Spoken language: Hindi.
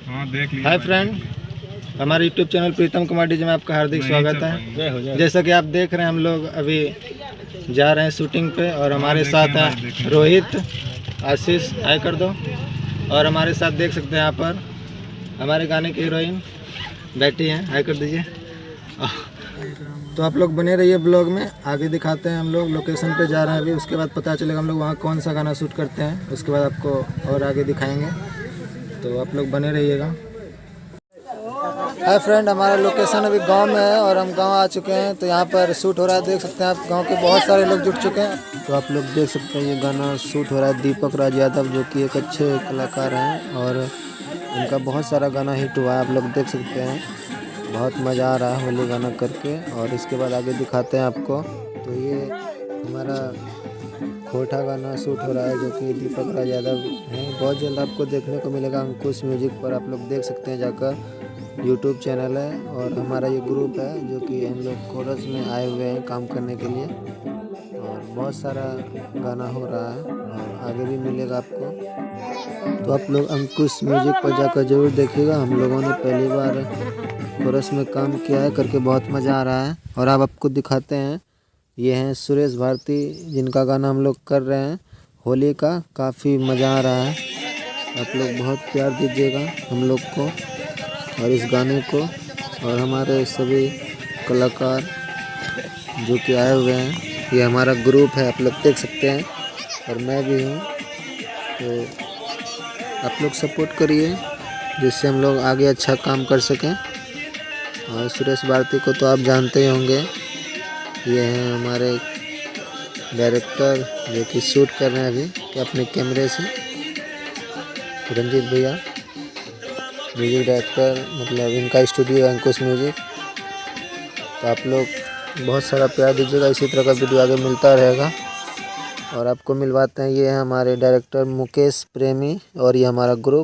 हाँ देख लिया। हाय फ्रेंड, हमारे YouTube channel Pritam Kumar DJ में आपका हार्दिक स्वागत है। जैसा कि आप देख रहे हैं, हम लोग अभी जा रहे हैं शूटिंग पे और हमारे साथ हैं रोहित, आशीष, हाय कर दो। और हमारे साथ देख सकते हैं यहाँ पर हमारे गाने की हीरोइन बैठी हैं, हाय कर दीजिए। तो आप लोग बने रहिए ब्लॉग में, आगे दिखाते हैं। हम लोग लोकेशन पे जा रहे हैं अभी, उसके बाद पता चलेगा हम लोग वहाँ कौन सा गाना शूट करते हैं, उसके बाद आपको और आगे दिखाएंगे। तो आप लोग बने रहिएगा। हाय फ्रेंड, हमारा लोकेशन अभी गांव में है और हम गांव आ चुके हैं। तो यहाँ पर शूट हो रहा है, देख सकते हैं आप। गांव के बहुत सारे लोग जुट चुके हैं। तो आप लोग देख सकते हैं ये गाना शूट हो रहा है। दीपक राज यादव जो कि एक अच्छे कलाकार हैं और उनका बहुत सारा गाना हिट हुआ है, आप लोग देख सकते हैं। बहुत मज़ा आ रहा है होली गाना करके। और इसके बाद आगे दिखाते हैं आपको। तो ये हमारा खोटा गाना शूट हो रहा है जो कि दीपक राज यादव हैं। बहुत जल्द आपको देखने को मिलेगा अंकुश म्यूजिक पर, आप लोग देख सकते हैं जाकर। यूट्यूब चैनल है और हमारा ये ग्रुप है जो कि हम लोग कोरस में आए हुए हैं काम करने के लिए। और बहुत सारा गाना हो रहा है और आगे भी मिलेगा आपको। तो आप लोग अंकुश म्यूजिक पर जाकर ज़रूर देखिएगा। हम लोगों ने पहली बार कोरस में काम किया है, करके बहुत मज़ा आ रहा है। और अब आपको दिखाते हैं, ये हैं सुरेश भारती जिनका गाना हम लोग कर रहे हैं होली का। काफ़ी मज़ा आ रहा है, आप लोग बहुत प्यार दीजिएगा हम लोग को और इस गाने को। और हमारे सभी कलाकार जो कि आए हुए हैं, ये हमारा ग्रुप है, आप लोग देख सकते हैं। और मैं भी हूँ, तो आप लोग सपोर्ट करिए जिससे हम लोग आगे अच्छा काम कर सकें। और सुरेश भारती को तो आप जानते ही होंगे, ये हैं हमारे डायरेक्टर जो कि शूट कर रहे हैं अभी कि अपने कैमरे से। रंजीत भैया म्यूजिक डायरेक्टर, मतलब इनका स्टूडियो अंकुश म्यूजिक। तो आप लोग बहुत सारा प्यार दीजिएगा, इसी तरह का वीडियो आगे मिलता रहेगा। और आपको मिलवाते हैं, ये है हमारे डायरेक्टर मुकेश प्रेमी और ये हमारा ग्रुप।